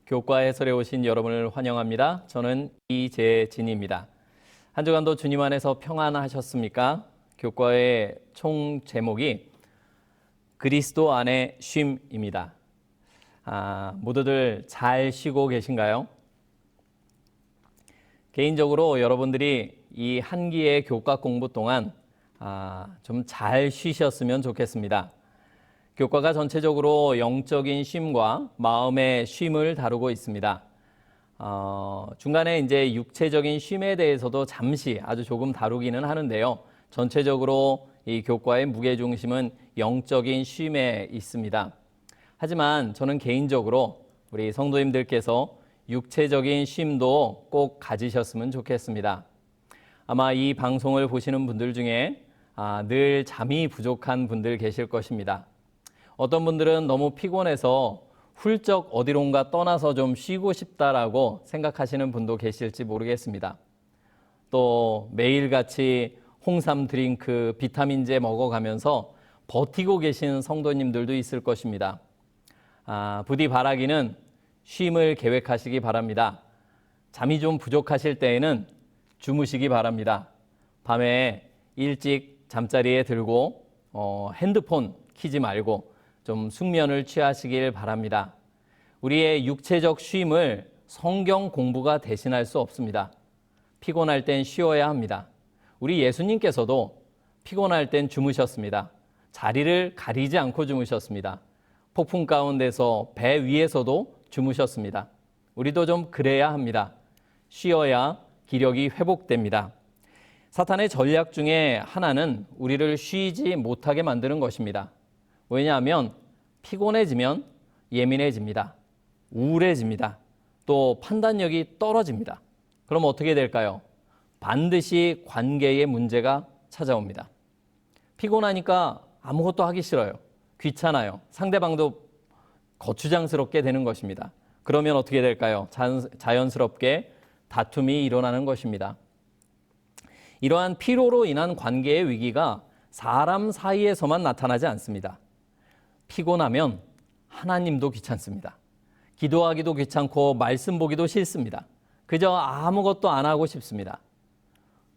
교과 해설에 오신 여러분을 환영합니다. 저는 이재진입니다. 한 주간도 주님 안에서 평안하셨습니까? 교과의 총 제목이 그리스도 안의 쉼입니다. 모두들 잘 쉬고 계신가요? 개인적으로 여러분들이 이 한기의 교과 공부 동안 좀 잘 쉬셨으면 좋겠습니다. 교과가 전체적으로 영적인 쉼과 마음의 쉼을 다루고 있습니다. 중간에 이제 육체적인 쉼에 대해서도 잠시 아주 조금 다루기는 하는데요. 전체적으로 이 교과의 무게중심은 영적인 쉼에 있습니다. 하지만 저는 개인적으로 우리 성도님들께서 육체적인 쉼도 꼭 가지셨으면 좋겠습니다. 아마 이 방송을 보시는 분들 중에 늘 잠이 부족한 분들 계실 것입니다. 어떤 분들은 너무 피곤해서 훌쩍 어디론가 떠나서 좀 쉬고 싶다라고 생각하시는 분도 계실지 모르겠습니다. 또 매일같이 홍삼 드링크, 비타민제 먹어가면서 버티고 계신 성도님들도 있을 것입니다. 부디 바라기는 쉼을 계획하시기 바랍니다. 잠이 좀 부족하실 때에는 주무시기 바랍니다. 밤에 일찍 잠자리에 들고 핸드폰 켜지 말고 좀 숙면을 취하시길 바랍니다. 우리의 육체적 쉼을 성경 공부가 대신할 수 없습니다. 피곤할 땐 쉬어야 합니다. 우리 예수님께서도 피곤할 땐 주무셨습니다. 자리를 가리지 않고 주무셨습니다. 폭풍 가운데서 배 위에서도 주무셨습니다. 우리도 좀 그래야 합니다. 쉬어야 기력이 회복됩니다. 사탄의 전략 중에 하나는 우리를 쉬지 못하게 만드는 것입니다. 왜냐하면 피곤해지면 예민해집니다. 우울해집니다. 또 판단력이 떨어집니다. 그럼 어떻게 될까요? 반드시 관계에 문제가 찾아옵니다. 피곤하니까 아무것도 하기 싫어요. 귀찮아요. 상대방도 거추장스럽게 되는 것입니다. 그러면 어떻게 될까요? 자연스럽게 다툼이 일어나는 것입니다. 이러한 피로로 인한 관계의 위기가 사람 사이에서만 나타나지 않습니다. 피곤하면 하나님도 귀찮습니다. 기도하기도 귀찮고 말씀 보기도 싫습니다. 그저 아무것도 안 하고 싶습니다.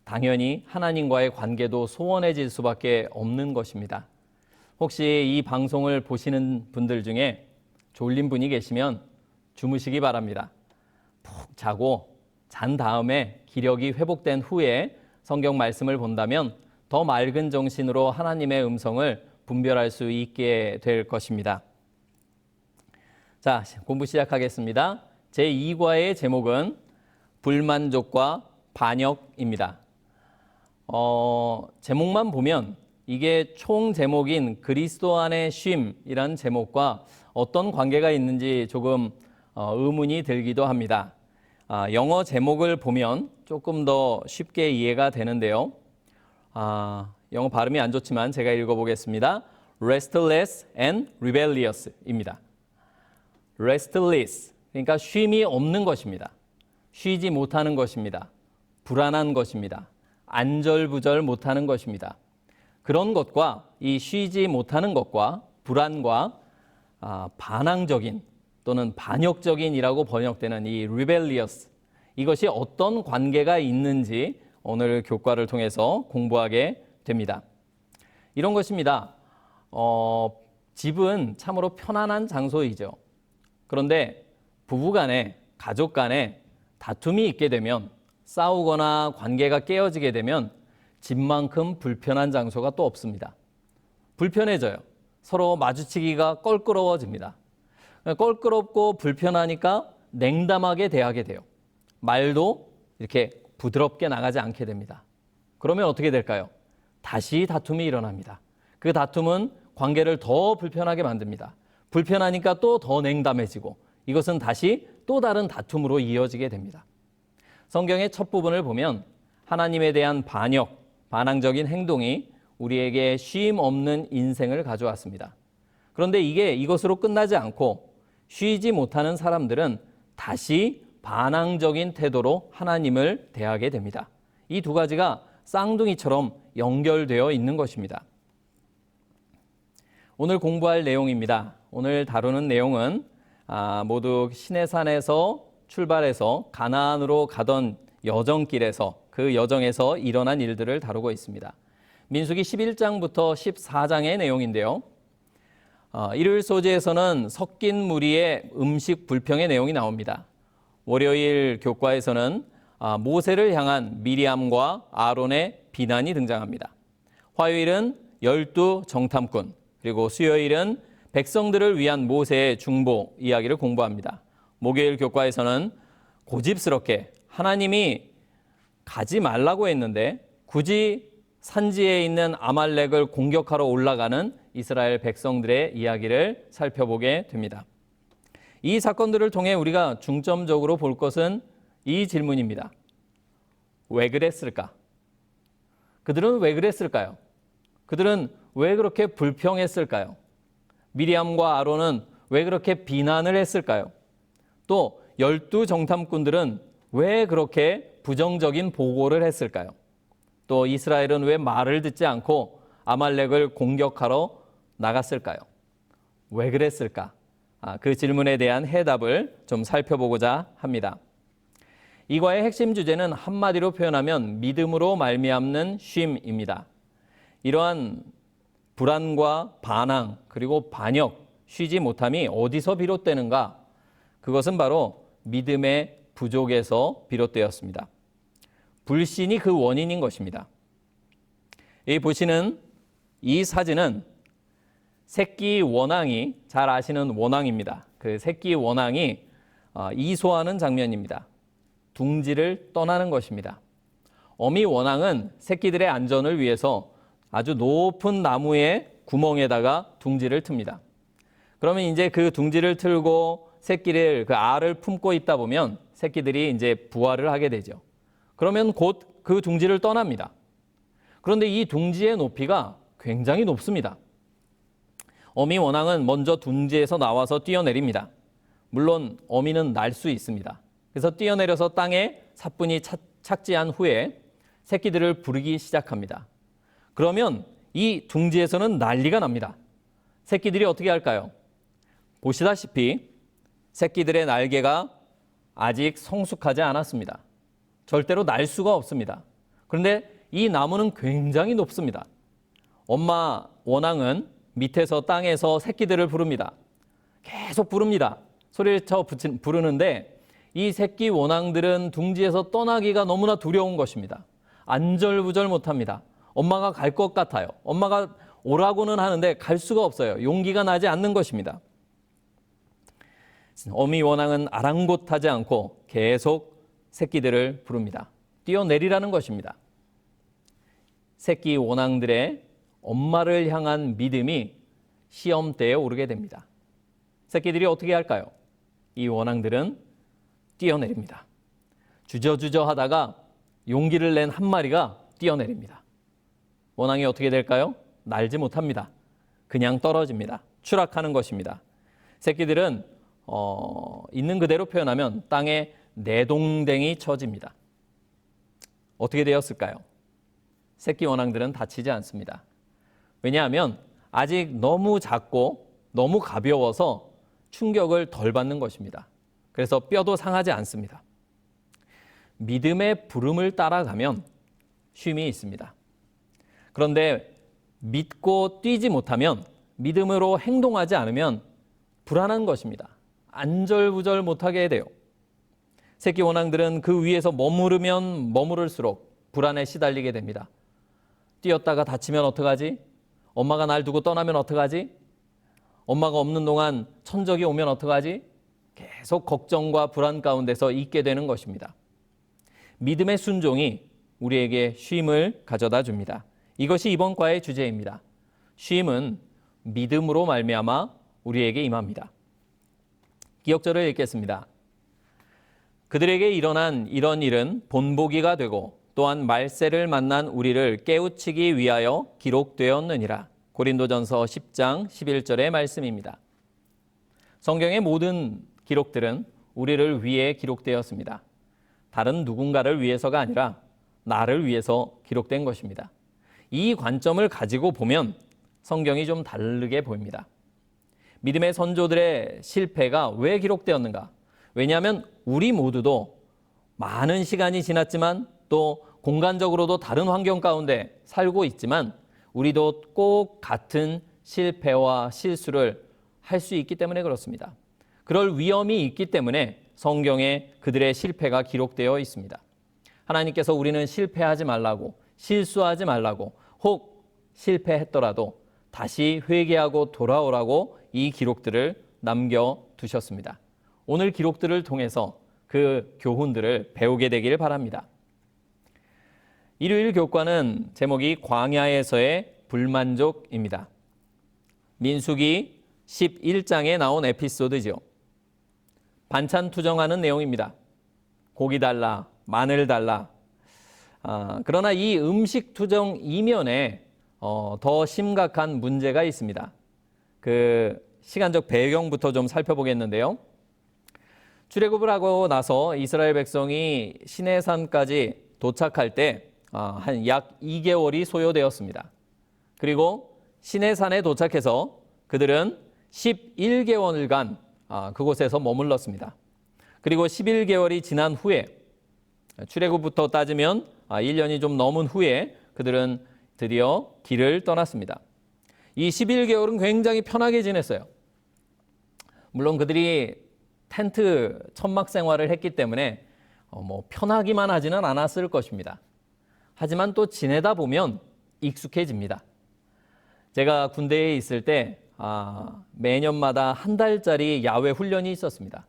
당연히 하나님과의 관계도 소원해질 수밖에 없는 것입니다. 혹시 이 방송을 보시는 분들 중에 졸린 분이 계시면 주무시기 바랍니다. 푹 자고 잔 다음에 기력이 회복된 후에 성경 말씀을 본다면 더 맑은 정신으로 하나님의 음성을 분별할 수 있게 될 것입니다. 자, 공부 시작하겠습니다. 제2과의 제목은 불만족과 반역입니다. 제목만 보면 이게 총 제목인 그리스도 안의 쉼이라는 제목과 어떤 관계가 있는지 조금 의문이 들기도 합니다. 영어 제목을 보면 조금 더 쉽게 이해가 되는데요. 영어 발음이 안 좋지만 제가 읽어보겠습니다. Restless and rebellious입니다. Restless, 그러니까 쉼이 없는 것입니다. 쉬지 못하는 것입니다. 불안한 것입니다. 안절부절 못하는 것입니다. 그런 것과 이 쉬지 못하는 것과 불안과 반항적인 또는 반역적인이라고 번역되는 이 rebellious, 이것이 어떤 관계가 있는지 오늘 교과를 통해서 공부하게 됩니다. 이런 것입니다. 집은 참으로 편안한 장소이죠. 그런데 부부 간에, 가족 간에 다툼이 있게 되면, 싸우거나 관계가 깨어지게 되면 집만큼 불편한 장소가 또 없습니다. 불편해져요. 서로 마주치기가 껄끄러워집니다. 껄끄럽고 불편하니까 냉담하게 대하게 돼요. 말도 이렇게 부드럽게 나가지 않게 됩니다. 그러면 어떻게 될까요? 다시 다툼이 일어납니다. 그 다툼은 관계를 더 불편하게 만듭니다. 불편하니까 또 더 냉담해지고 이것은 다시 또 다른 다툼으로 이어지게 됩니다. 성경의 첫 부분을 보면 하나님에 대한 반항적인 행동이 우리에게 쉼 없는 인생을 가져왔습니다. 그런데 이것으로 끝나지 않고 쉬지 못하는 사람들은 다시 반항적인 태도로 하나님을 대하게 됩니다. 이 두 가지가 쌍둥이처럼 연결되어 있는 것입니다. 오늘 공부할 내용입니다. 오늘 다루는 내용은 모두 시내산에서 출발해서 가나안으로 가던 여정길에서 그 여정에서 일어난 일들을 다루고 있습니다. 민수기 11장부터 14장의 내용인데요. 일요일 소재에서는 섞인 무리의 음식 불평의 내용이 나옵니다. 월요일 교과에서는 모세를 향한 미리암과 아론의 비난이 등장합니다. 화요일은 12 정탐꾼, 그리고 수요일은 백성들을 위한 모세의 중보 이야기를 공부합니다. 목요일 교과에서는 고집스럽게 하나님이 가지 말라고 했는데 굳이 산지에 있는 아말렉을 공격하러 올라가는 이스라엘 백성들의 이야기를 살펴보게 됩니다. 이 사건들을 통해 우리가 중점적으로 볼 것은 이 질문입니다. 왜 그랬을까? 그들은 왜 그랬을까요? 그들은 왜 그렇게 불평했을까요? 미리암과 아론은 왜 그렇게 비난을 했을까요? 또 12 정탐꾼들은 왜 그렇게 부정적인 보고를 했을까요? 또 이스라엘은 왜 말을 듣지 않고 아말렉을 공격하러 나갔을까요? 왜 그랬을까? 그 질문에 대한 해답을 좀 살펴보고자 합니다. 이 과의 핵심 주제는 한마디로 표현하면 믿음으로 말미암는 쉼입니다. 이러한 불안과 반항 그리고 반역, 쉬지 못함이 어디서 비롯되는가? 그것은 바로 믿음의 부족에서 비롯되었습니다. 불신이 그 원인인 것입니다. 이 보시는 이 사진은 새끼 원앙이, 잘 아시는 원앙입니다. 그 새끼 원앙이 이소하는 장면입니다. 둥지를 떠나는 것입니다. 어미 원앙은 새끼들의 안전을 위해서 아주 높은 나무의 구멍에다가 둥지를 틉니다. 그러면 이제 그 둥지를 틀고 새끼를, 그 알을 품고 있다 보면 새끼들이 이제 부화를 하게 되죠. 그러면 곧 그 둥지를 떠납니다. 그런데 이 둥지의 높이가 굉장히 높습니다. 어미 원앙은 먼저 둥지에서 나와서 뛰어내립니다. 물론 어미는 날 수 있습니다. 그래서 뛰어내려서 땅에 사뿐히 착지한 후에 새끼들을 부르기 시작합니다. 그러면 이 둥지에서는 난리가 납니다. 새끼들이 어떻게 할까요? 보시다시피 새끼들의 날개가 아직 성숙하지 않았습니다. 절대로 날 수가 없습니다. 그런데 이 나무는 굉장히 높습니다. 엄마 원앙은 밑에서 땅에서 새끼들을 부릅니다. 계속 부릅니다. 소리를 쳐 부르는데 이 새끼 원앙들은 둥지에서 떠나기가 너무나 두려운 것입니다. 안절부절 못합니다. 엄마가 갈 것 같아요. 엄마가 오라고는 하는데 갈 수가 없어요. 용기가 나지 않는 것입니다. 어미 원앙은 아랑곳하지 않고 계속 새끼들을 부릅니다. 뛰어내리라는 것입니다. 새끼 원앙들의 엄마를 향한 믿음이 시험대에 오르게 됩니다. 새끼들이 어떻게 할까요? 이 원앙들은 뛰어내립니다. 주저주저 하다가 용기를 낸 한 마리가 뛰어내립니다. 원앙이 어떻게 될까요? 날지 못합니다. 그냥 떨어집니다. 추락하는 것입니다. 새끼들은 있는 그대로 표현하면 땅에 내동댕이 쳐집니다. 어떻게 되었을까요? 새끼 원앙들은 다치지 않습니다. 왜냐하면 아직 너무 작고 너무 가벼워서 충격을 덜 받는 것입니다. 그래서 뼈도 상하지 않습니다. 믿음의 부름을 따라가면 쉼이 있습니다. 그런데 믿고 뛰지 못하면, 믿음으로 행동하지 않으면 불안한 것입니다. 안절부절 못하게 돼요. 새끼 원앙들은 그 위에서 머무르면 머무를수록 불안에 시달리게 됩니다. 뛰었다가 다치면 어떡하지? 엄마가 날 두고 떠나면 어떡하지? 엄마가 없는 동안 천적이 오면 어떡하지? 계속 걱정과 불안 가운데서 있게 되는 것입니다. 믿음의 순종이 우리에게 쉼을 가져다 줍니다. 이것이 이번 과의 주제입니다. 쉼은 믿음으로 말미암아 우리에게 임합니다. 기억절을 읽겠습니다. 그들에게 일어난 이런 일은 본보기가 되고 또한 말세를 만난 우리를 깨우치기 위하여 기록되었느니라. 고린도전서 10장 11절의 말씀입니다. 성경의 모든 기록들은 우리를 위해 기록되었습니다. 다른 누군가를 위해서가 아니라 나를 위해서 기록된 것입니다. 이 관점을 가지고 보면 성경이 좀 다르게 보입니다. 믿음의 선조들의 실패가 왜 기록되었는가? 왜냐하면 우리 모두도 많은 시간이 지났지만 또 공간적으로도 다른 환경 가운데 살고 있지만 우리도 꼭 같은 실패와 실수를 할 수 있기 때문에 그렇습니다. 그럴 위험이 있기 때문에 성경에 그들의 실패가 기록되어 있습니다. 하나님께서 우리는 실패하지 말라고, 실수하지 말라고, 혹 실패했더라도 다시 회개하고 돌아오라고 이 기록들을 남겨두셨습니다. 오늘 기록들을 통해서 그 교훈들을 배우게 되기를 바랍니다. 일요일 교과는 제목이 광야에서의 불만족입니다. 민수기 11장에 나온 에피소드죠. 반찬 투정하는 내용입니다. 고기 달라, 마늘 달라. 그러나 이 음식 투정 이면에 더 심각한 문제가 있습니다. 그 시간적 배경부터 좀 살펴보겠는데요. 출애굽을 하고 나서 이스라엘 백성이 시내산까지 도착할 때 한 약 2개월이 소요되었습니다. 그리고 시내산에 도착해서 그들은 11개월간 그곳에서 머물렀습니다. 그리고 11개월이 지난 후에 출애굽부터 따지면 1년이 좀 넘은 후에 그들은 드디어 길을 떠났습니다. 이 11개월은 굉장히 편하게 지냈어요. 물론 그들이 텐트 천막 생활을 했기 때문에 편하기만 하지는 않았을 것입니다. 하지만 또 지내다 보면 익숙해집니다. 제가 군대에 있을 때 매년마다 한 달짜리 야외 훈련이 있었습니다.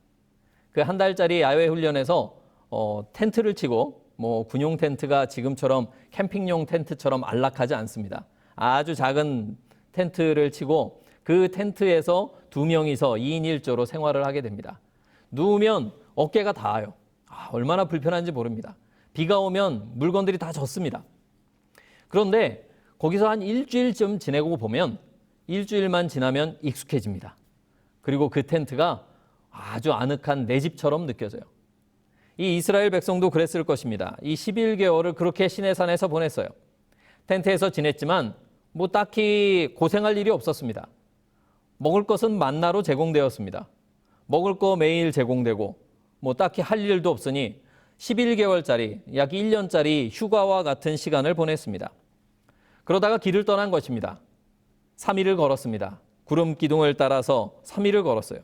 그 한 달짜리 야외 훈련에서 텐트를 치고 군용 텐트가 지금처럼 캠핑용 텐트처럼 안락하지 않습니다. 아주 작은 텐트를 치고 그 텐트에서 2명이서 2인 1조로 생활을 하게 됩니다. 누우면 어깨가 닿아요. 얼마나 불편한지 모릅니다. 비가 오면 물건들이 다 젖습니다. 그런데 거기서 한 일주일쯤 지내고 보면 일주일만 지나면 익숙해집니다. 그리고 그 텐트가 아주 아늑한 내 집처럼 느껴져요. 이 이스라엘 백성도 그랬을 것입니다. 이 11개월을 그렇게 시내산에서 보냈어요. 텐트에서 지냈지만 딱히 고생할 일이 없었습니다. 먹을 것은 만나로 제공되었습니다. 먹을 거 매일 제공되고 딱히 할 일도 없으니 11개월짜리 약 1년짜리 휴가와 같은 시간을 보냈습니다. 그러다가 길을 떠난 것입니다. 3일을 걸었습니다. 구름 기둥을 따라서 3일을 걸었어요.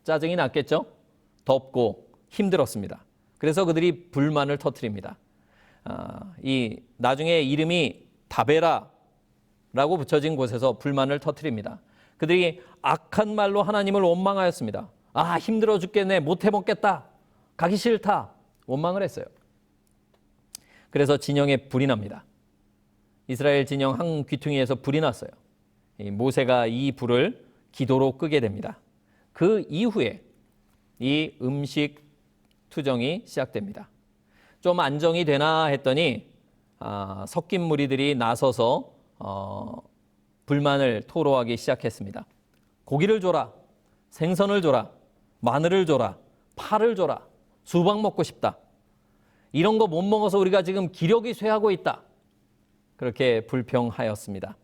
짜증이 났겠죠? 덥고 힘들었습니다. 그래서 그들이 불만을 터뜨립니다. 나중에 이름이 다베라라고 붙여진 곳에서 불만을 터뜨립니다. 그들이 악한 말로 하나님을 원망하였습니다. 힘들어 죽겠네, 못 해먹겠다, 가기 싫다, 원망을 했어요. 그래서 진영에 불이 납니다. 이스라엘 진영 한 귀퉁이에서 불이 났어요. 모세가 이 불을 기도로 끄게 됩니다. 그 이후에 이 음식 투정이 시작됩니다. 좀 안정이 되나 했더니 섞인 무리들이 나서서 불만을 토로하기 시작했습니다. 고기를 줘라, 생선을 줘라, 마늘을 줘라, 파를 줘라, 수박 먹고 싶다. 이런 거 못 먹어서 우리가 지금 기력이 쇠하고 있다. 그렇게 불평하였습니다.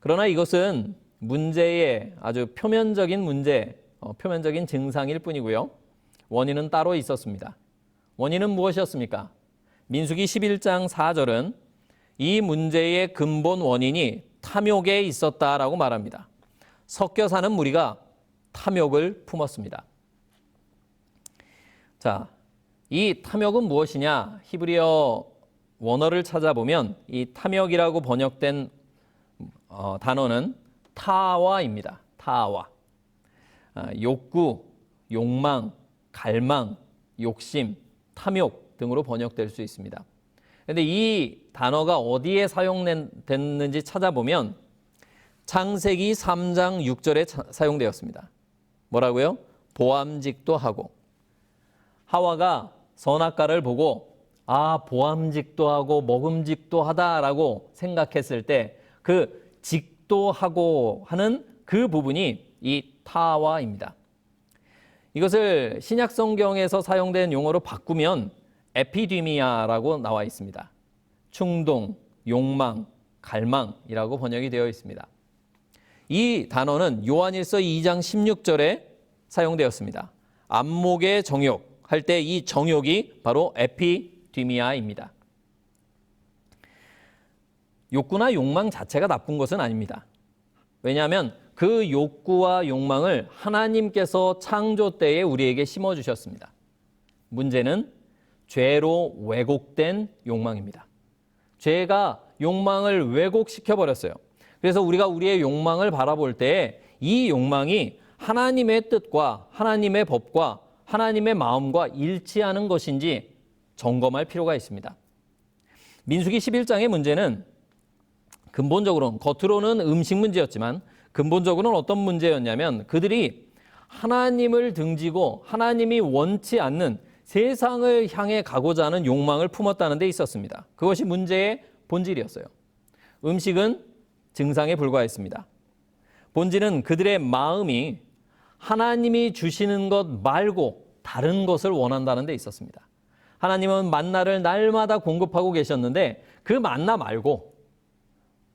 그러나 이것은 문제의 아주 표면적인 문제, 표면적인 증상일 뿐이고요. 원인은 따로 있었습니다. 원인은 무엇이었습니까? 민수기 11장 4절은 이 문제의 근본 원인이 탐욕에 있었다라고 말합니다. 섞여 사는 무리가 탐욕을 품었습니다. 자, 이 탐욕은 무엇이냐? 히브리어 원어를 찾아보면 이 탐욕이라고 번역된 단어는 타와입니다. 타와. 욕구, 욕망, 갈망, 욕심, 탐욕 등으로 번역될 수 있습니다. 그런데 이 단어가 어디에 사용됐는지 찾아보면 창세기 3장 6절에 사용되었습니다. 뭐라고요? 보암직도 하고. 하와가 선악과를 보고 보암직도 하고 먹음직도 하다라고 생각했을 때 그 직도하고 하는 그 부분이 이 타와입니다. 이것을 신약 성경에서 사용된 용어로 바꾸면 에피디미아라고 나와 있습니다. 충동, 욕망, 갈망이라고 번역이 되어 있습니다. 이 단어는 요한일서 2장 16절에 사용되었습니다. 안목의 정욕 할 때 이 정욕이 바로 에피디미아입니다. 욕구나 욕망 자체가 나쁜 것은 아닙니다. 왜냐하면 그 욕구와 욕망을 하나님께서 창조 때에 우리에게 심어주셨습니다. 문제는 죄로 왜곡된 욕망입니다. 죄가 욕망을 왜곡시켜버렸어요. 그래서 우리가 우리의 욕망을 바라볼 때 이 욕망이 하나님의 뜻과 하나님의 법과 하나님의 마음과 일치하는 것인지 점검할 필요가 있습니다. 민수기 11장의 문제는 근본적으로는 겉으로는 음식 문제였지만 근본적으로는 어떤 문제였냐면 그들이 하나님을 등지고 하나님이 원치 않는 세상을 향해 가고자 하는 욕망을 품었다는 데 있었습니다. 그것이 문제의 본질이었어요. 음식은 증상에 불과했습니다. 본질은 그들의 마음이 하나님이 주시는 것 말고 다른 것을 원한다는 데 있었습니다. 하나님은 만나를 날마다 공급하고 계셨는데 그 만나 말고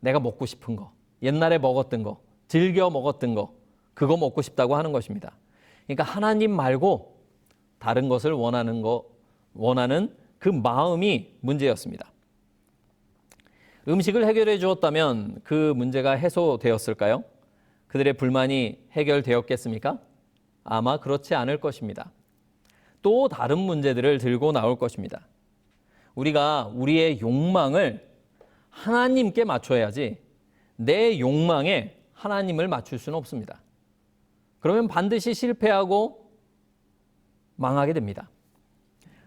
내가 먹고 싶은 거, 옛날에 먹었던 거, 즐겨 먹었던 거, 그거 먹고 싶다고 하는 것입니다. 그러니까 하나님 말고 다른 것을 원하는 그 마음이 문제였습니다. 음식을 해결해 주었다면 그 문제가 해소되었을까요? 그들의 불만이 해결되었겠습니까? 아마 그렇지 않을 것입니다. 또 다른 문제들을 들고 나올 것입니다. 우리가 우리의 욕망을 하나님께 맞춰야지 내 욕망에 하나님을 맞출 수는 없습니다. 그러면 반드시 실패하고 망하게 됩니다.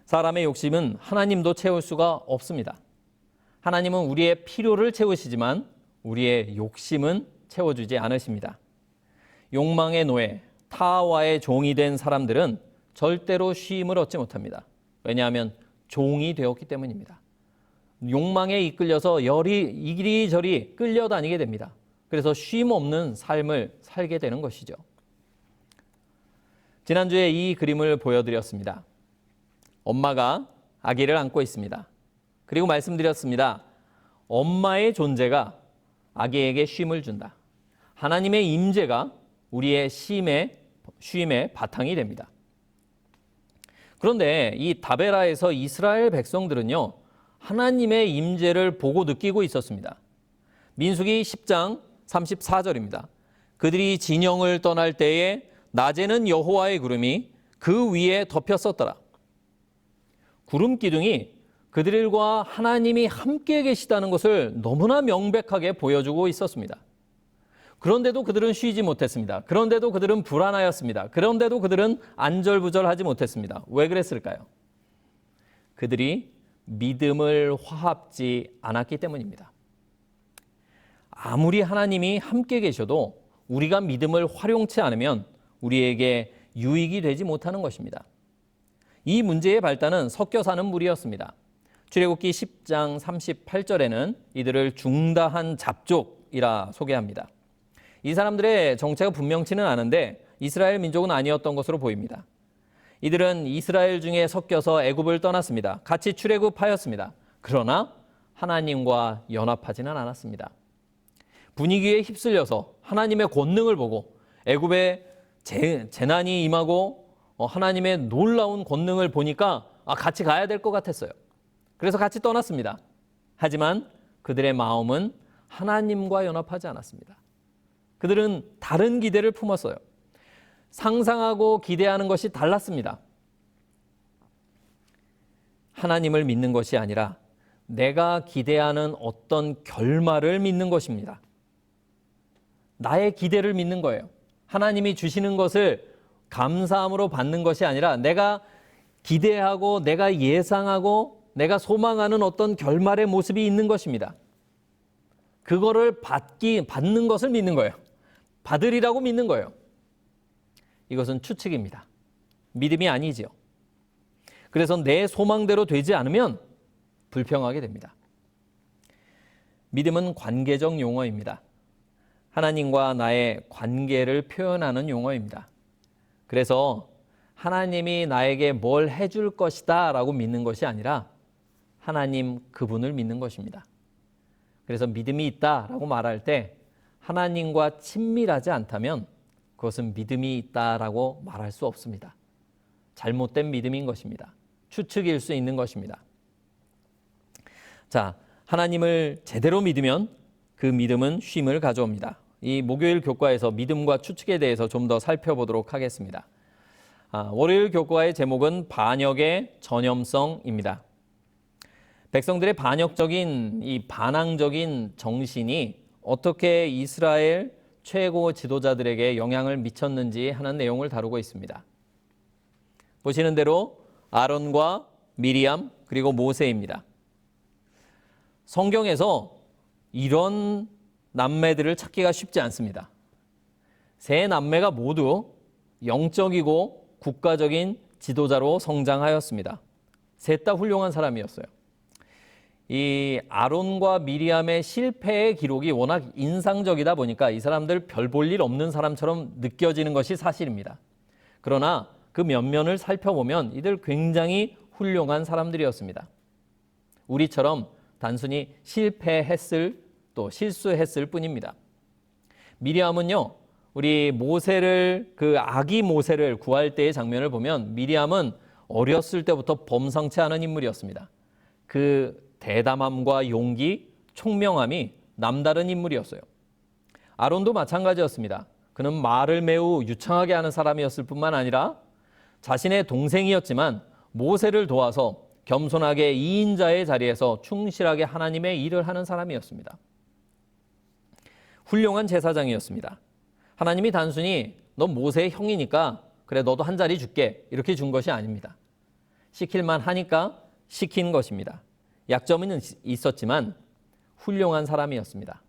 사람의 욕심은 하나님도 채울 수가 없습니다. 하나님은 우리의 필요를 채우시지만 우리의 욕심은 채워주지 않으십니다. 욕망의 노예, 타와의 종이 된 사람들은 절대로 쉼을 얻지 못합니다. 왜냐하면 종이 되었기 때문입니다. 욕망에 이끌려서 이리저리 끌려다니게 됩니다. 그래서 쉼 없는 삶을 살게 되는 것이죠. 지난주에 이 그림을 보여드렸습니다. 엄마가 아기를 안고 있습니다. 그리고 말씀드렸습니다. 엄마의 존재가 아기에게 쉼을 준다. 하나님의 임재가 우리의 쉼의 바탕이 됩니다. 그런데 이 다베라에서 이스라엘 백성들은요, 하나님의 임재를 보고 느끼고 있었습니다. 민수기 10장 34절입니다. 그들이 진영을 떠날 때에 낮에는 여호와의 구름이 그 위에 덮였었더라. 구름 기둥이 그들과 하나님이 함께 계시다는 것을 너무나 명백하게 보여주고 있었습니다. 그런데도 그들은 쉬지 못했습니다. 그런데도 그들은 불안하였습니다. 그런데도 그들은 안절부절하지 못했습니다. 왜 그랬을까요? 그들이 믿음을 화합지 않았기 때문입니다. 아무리 하나님이 함께 계셔도 우리가 믿음을 활용치 않으면 우리에게 유익이 되지 못하는 것입니다. 이 문제의 발단은 섞여 사는 무리였습니다. 출애굽기 10장 38절에는 이들을 중다한 잡족이라 소개합니다. 이 사람들의 정체가 분명치는 않은데 이스라엘 민족은 아니었던 것으로 보입니다. 이들은 이스라엘 중에 섞여서 애굽을 떠났습니다. 같이 출애굽하였습니다. 그러나 하나님과 연합하지는 않았습니다. 분위기에 휩쓸려서 하나님의 권능을 보고 애굽에 재난이 임하고 하나님의 놀라운 권능을 보니까 같이 가야 될 것 같았어요. 그래서 같이 떠났습니다. 하지만 그들의 마음은 하나님과 연합하지 않았습니다. 그들은 다른 기대를 품었어요. 상상하고 기대하는 것이 달랐습니다. 하나님을 믿는 것이 아니라 내가 기대하는 어떤 결말을 믿는 것입니다. 나의 기대를 믿는 거예요. 하나님이 주시는 것을 감사함으로 받는 것이 아니라 내가 기대하고 내가 예상하고 내가 소망하는 어떤 결말의 모습이 있는 것입니다. 그거를 받는 것을 믿는 거예요. 받으리라고 믿는 거예요. 이것은 추측입니다. 믿음이 아니지요. 그래서 내 소망대로 되지 않으면 불평하게 됩니다. 믿음은 관계적 용어입니다. 하나님과 나의 관계를 표현하는 용어입니다. 그래서 하나님이 나에게 뭘 해줄 것이다 라고 믿는 것이 아니라 하나님 그분을 믿는 것입니다. 그래서 믿음이 있다라고 말할 때 하나님과 친밀하지 않다면 그것은 믿음이 있다라고 말할 수 없습니다. 잘못된 믿음인 것입니다. 추측일 수 있는 것입니다. 자, 하나님을 제대로 믿으면 그 믿음은 쉼을 가져옵니다. 이 목요일 교과에서 믿음과 추측에 대해서 좀 더 살펴보도록 하겠습니다. 월요일 교과의 제목은 반역의 전염성입니다. 백성들의 반역적인 이 반항적인 정신이 어떻게 이스라엘 최고 지도자들에게 영향을 미쳤는지 하는 내용을 다루고 있습니다. 보시는 대로 아론과 미리암 그리고 모세입니다. 성경에서 이런 남매들을 찾기가 쉽지 않습니다. 세 남매가 모두 영적이고 국가적인 지도자로 성장하였습니다. 셋 다 훌륭한 사람이었어요. 이 아론과 미리암의 실패의 기록이 워낙 인상적이다 보니까 이 사람들 별 볼 일 없는 사람처럼 느껴지는 것이 사실입니다. 그러나 그 면면을 살펴보면 이들 굉장히 훌륭한 사람들이었습니다. 우리처럼 단순히 실패했을 또 실수했을 뿐입니다. 미리암은요, 우리 모세를 그 아기 모세를 구할 때의 장면을 보면 미리암은 어렸을 때부터 범상치 않은 인물이었습니다. 그 대담함과 용기, 총명함이 남다른 인물이었어요. 아론도 마찬가지였습니다. 그는 말을 매우 유창하게 하는 사람이었을 뿐만 아니라 자신의 동생이었지만 모세를 도와서 겸손하게 2인자의 자리에서 충실하게 하나님의 일을 하는 사람이었습니다. 훌륭한 제사장이었습니다. 하나님이 단순히 너 모세의 형이니까 그래 너도 한 자리 줄게 이렇게 준 것이 아닙니다. 시킬만 하니까 시킨 것입니다. 약점은 있었지만 훌륭한 사람이었습니다.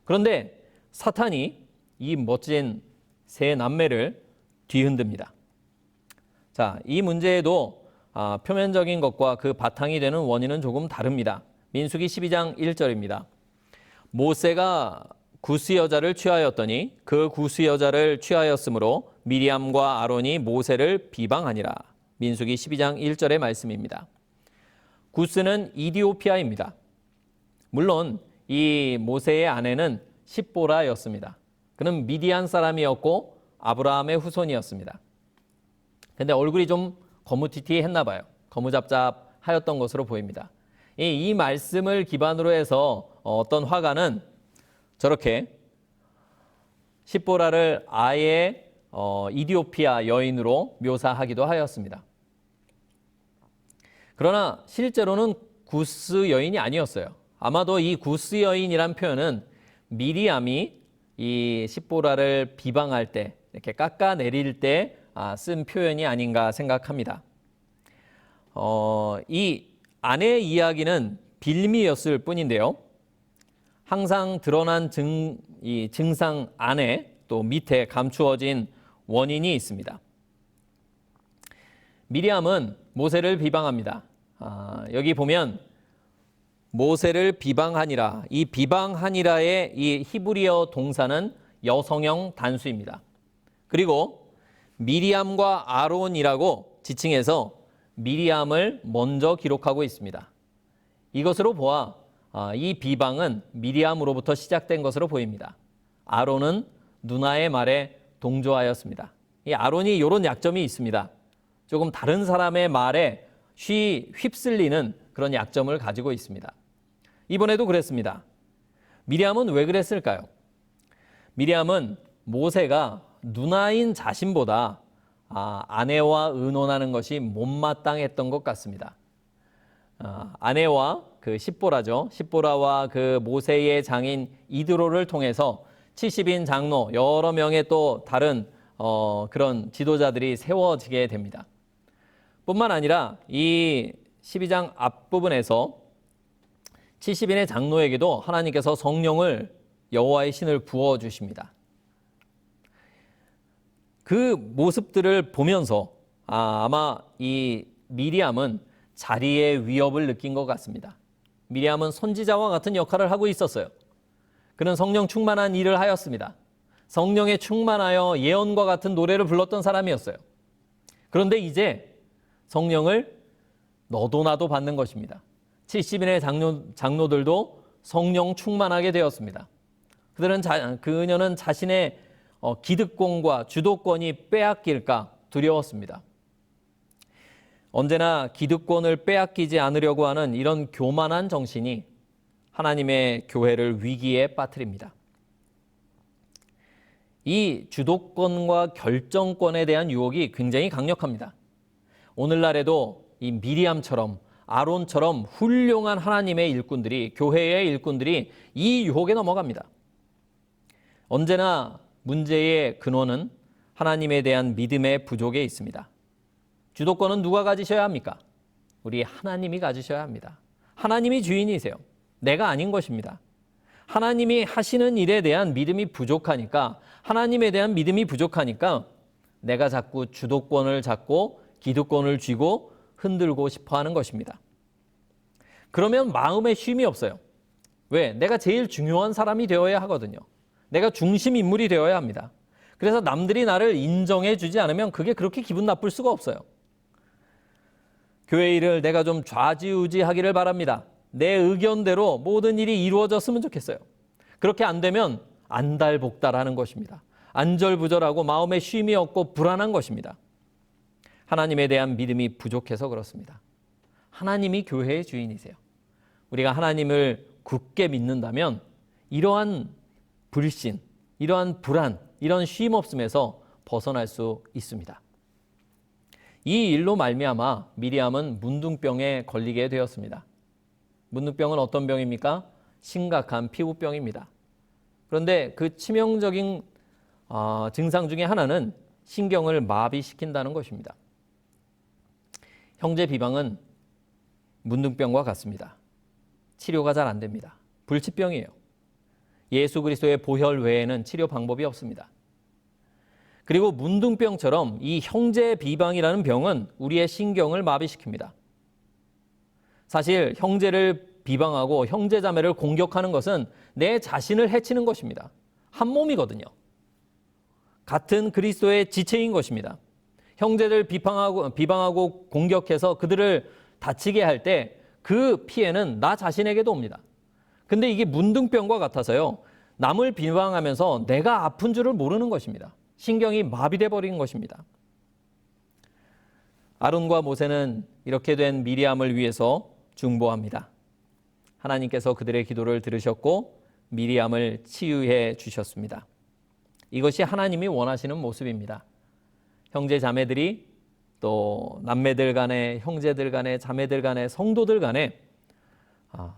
그런데 사탄이 이 멋진 세 남매를 뒤흔듭니다. 자, 이 문제에도 표면적인 것과 그 바탕이 되는 원인은 조금 다릅니다. 민수기 12장 1절입니다. 모세가 구스 여자를 취하였더니 그 구스 여자를 취하였으므로 미리암과 아론이 모세를 비방하니라. 민수기 12장 1절의 말씀입니다. 구스는 이디오피아입니다. 물론 이 모세의 아내는 십보라였습니다. 그는 미디안 사람이었고 아브라함의 후손이었습니다. 근데 얼굴이 좀 거무튀튀했나 봐요. 거무잡잡하였던 것으로 보입니다. 이 말씀을 기반으로 해서 어떤 화가는 저렇게 십보라를 아예 이디오피아 여인으로 묘사하기도 하였습니다. 그러나 실제로는 구스 여인이 아니었어요. 아마도 이 구스 여인이란 표현은 미리암이 이 십보라를 비방할 때 이렇게 깎아내릴 때 쓴 표현이 아닌가 생각합니다. 이 아내의 이야기는 빌미였을 뿐인데요. 항상 드러난 증상 안에 또 밑에 감추어진 원인이 있습니다. 미리암은 모세를 비방합니다. 여기 보면 모세를 비방하니라. 이 비방하니라의 이 히브리어 동사는 여성형 단수입니다. 그리고 미리암과 아론이라고 지칭해서 미리암을 먼저 기록하고 있습니다. 이것으로 보아 이 비방은 미리암으로부터 시작된 것으로 보입니다. 아론은 누나의 말에 동조하였습니다. 이 아론이 이런 약점이 있습니다. 조금 다른 사람의 말에 휩쓸리는 그런 약점을 가지고 있습니다. 이번에도 그랬습니다. 미리암은 왜 그랬을까요? 미리암은 모세가 누나인 자신보다 아내와 의논하는 것이 못마땅했던 것 같습니다. 아내와 그 십보라죠. 십보라와 그 모세의 장인 이드로를 통해서 70인 장로 여러 명의 또 다른 그런 지도자들이 세워지게 됩니다. 뿐만 아니라 이 12장 앞부분에서 70인의 장로에게도 하나님께서 성령을 여호와의 신을 부어주십니다. 그 모습들을 보면서 아마 이 미리암은 자리의 위협을 느낀 것 같습니다. 미리암은 선지자와 같은 역할을 하고 있었어요. 그는 성령 충만한 일을 하였습니다. 성령에 충만하여 예언과 같은 노래를 불렀던 사람이었어요. 그런데 이제 성령을 너도 나도 받는 것입니다. 70인의 장로들도 성령 충만하게 되었습니다. 그녀는 자신의 기득권과 주도권이 빼앗길까 두려웠습니다. 언제나 기득권을 빼앗기지 않으려고 하는 이런 교만한 정신이 하나님의 교회를 위기에 빠뜨립니다. 이 주도권과 결정권에 대한 유혹이 굉장히 강력합니다. 오늘날에도 이 미리암처럼 아론처럼 훌륭한 하나님의 일꾼들이, 교회의 일꾼들이 이 유혹에 넘어갑니다. 언제나 문제의 근원은 하나님에 대한 믿음의 부족에 있습니다. 주도권은 누가 가지셔야 합니까? 우리 하나님이 가지셔야 합니다. 하나님이 주인이세요. 내가 아닌 것입니다. 하나님이 하시는 일에 대한 믿음이 부족하니까, 하나님에 대한 믿음이 부족하니까 내가 자꾸 주도권을 잡고 기득권을 쥐고 흔들고 싶어 하는 것입니다. 그러면 마음에 쉼이 없어요. 왜? 내가 제일 중요한 사람이 되어야 하거든요. 내가 중심 인물이 되어야 합니다. 그래서 남들이 나를 인정해 주지 않으면 그게 그렇게 기분 나쁠 수가 없어요. 교회 일을 내가 좀 좌지우지하기를 바랍니다. 내 의견대로 모든 일이 이루어졌으면 좋겠어요. 그렇게 안 되면 안달복달하는 것입니다. 안절부절하고 마음에 쉼이 없고 불안한 것입니다. 하나님에 대한 믿음이 부족해서 그렇습니다. 하나님이 교회의 주인이세요. 우리가 하나님을 굳게 믿는다면 이러한 불신, 이러한 불안, 이런 쉼 없음에서 벗어날 수 있습니다. 이 일로 말미암아 미리암은 문둥병에 걸리게 되었습니다. 문둥병은 어떤 병입니까? 심각한 피부병입니다. 그런데 그 치명적인 증상 중에 하나는 신경을 마비시킨다는 것입니다. 형제 비방은 문둥병과 같습니다. 치료가 잘 안 됩니다. 불치병이에요. 예수 그리스도의 보혈 외에는 치료 방법이 없습니다. 그리고 문둥병처럼 이 형제 비방이라는 병은 우리의 신경을 마비시킵니다. 사실 형제를 비방하고 형제 자매를 공격하는 것은 내 자신을 해치는 것입니다. 한 몸이거든요. 같은 그리스도의 지체인 것입니다. 형제들 비방하고 공격해서 그들을 다치게 할 때 그 피해는 나 자신에게도 옵니다. 근데 이게 문둥병과 같아서요. 남을 비방하면서 내가 아픈 줄을 모르는 것입니다. 신경이 마비돼 버린 것입니다. 아론과 모세는 이렇게 된 미리암을 위해서 중보합니다. 하나님께서 그들의 기도를 들으셨고 미리암을 치유해 주셨습니다. 이것이 하나님이 원하시는 모습입니다. 형제 자매들이 또 남매들 간에, 형제들 간에, 자매들 간에, 성도들 간에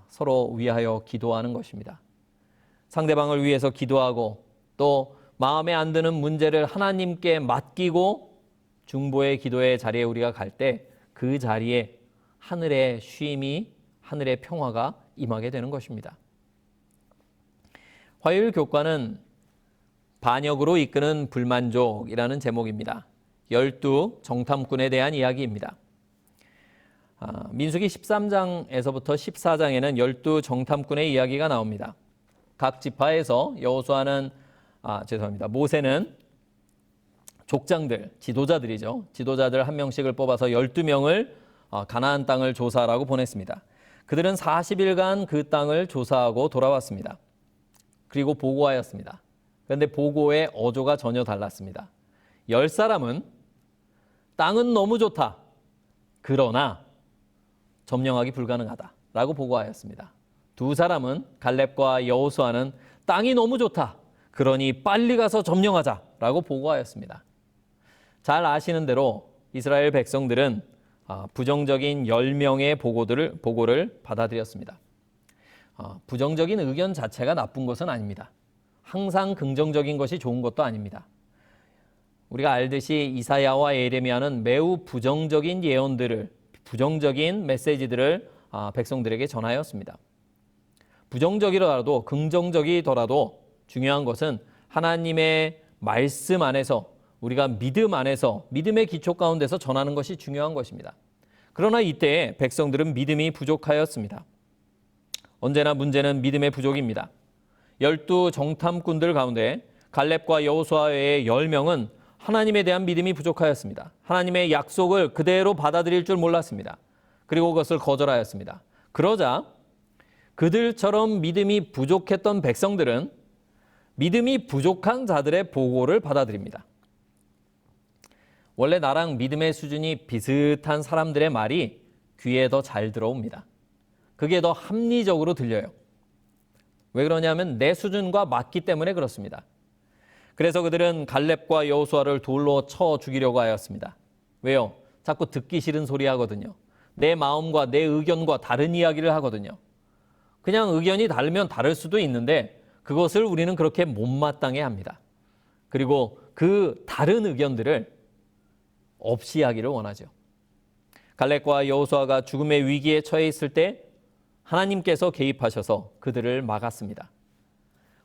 서로 위하여 기도하는 것입니다. 상대방을 위해서 기도하고 또 마음에 안 드는 문제를 하나님께 맡기고 중보의 기도의 자리에 우리가 갈 때 그 자리에 하늘의 쉼이, 하늘의 평화가 임하게 되는 것입니다. 화요일 교과는 반역으로 이끄는 불만족이라는 제목입니다. 12 정탐꾼에 대한 이야기입니다. 민수기 13장에서부터 14장에는 12 정탐꾼의 이야기가 나옵니다. 각 지파에서 모세는 족장들, 지도자들이죠. 지도자들 한 명씩을 뽑아서 12명을 가나안 땅을 조사하라고 보냈습니다. 그들은 40일간 그 땅을 조사하고 돌아왔습니다. 그리고 보고하였습니다. 그런데 보고의 어조가 전혀 달랐습니다. 10사람은 땅은 너무 좋다. 그러나 점령하기 불가능하다라고 보고하였습니다. 2사람은 갈렙과 여호수아는 땅이 너무 좋다. 그러니 빨리 가서 점령하자라고 보고하였습니다. 잘 아시는 대로 이스라엘 백성들은 부정적인 10명의 보고를 받아들였습니다. 부정적인 의견 자체가 나쁜 것은 아닙니다. 항상 긍정적인 것이 좋은 것도 아닙니다. 우리가 알듯이 이사야와 예레미야는 매우 부정적인 예언들을, 부정적인 메시지들을 백성들에게 전하였습니다. 부정적이더라도 긍정적이더라도 중요한 것은 하나님의 말씀 안에서, 우리가 믿음 안에서, 믿음의 기초 가운데서 전하는 것이 중요한 것입니다. 그러나 이때 백성들은 믿음이 부족하였습니다. 언제나 문제는 믿음의 부족입니다. 12 정탐꾼들 가운데 갈렙과 여호수아 외의 10명은 하나님에 대한 믿음이 부족하였습니다. 하나님의 약속을 그대로 받아들일 줄 몰랐습니다. 그리고 그것을 거절하였습니다. 그러자 그들처럼 믿음이 부족했던 백성들은 믿음이 부족한 자들의 보고를 받아들입니다. 원래 나랑 믿음의 수준이 비슷한 사람들의 말이 귀에 더 잘 들어옵니다. 그게 더 합리적으로 들려요. 왜 그러냐면 내 수준과 맞기 때문에 그렇습니다. 그래서 그들은 갈렙과 여호수아를 돌로 쳐 죽이려고 하였습니다. 왜요? 자꾸 듣기 싫은 소리 하거든요. 내 마음과 내 의견과 다른 이야기를 하거든요. 그냥 의견이 다르면 다를 수도 있는데 그것을 우리는 그렇게 못마땅해 합니다. 그리고 그 다른 의견들을 없이 하기를 원하죠. 갈렙과 여호수아가 죽음의 위기에 처해 있을 때 하나님께서 개입하셔서 그들을 막았습니다.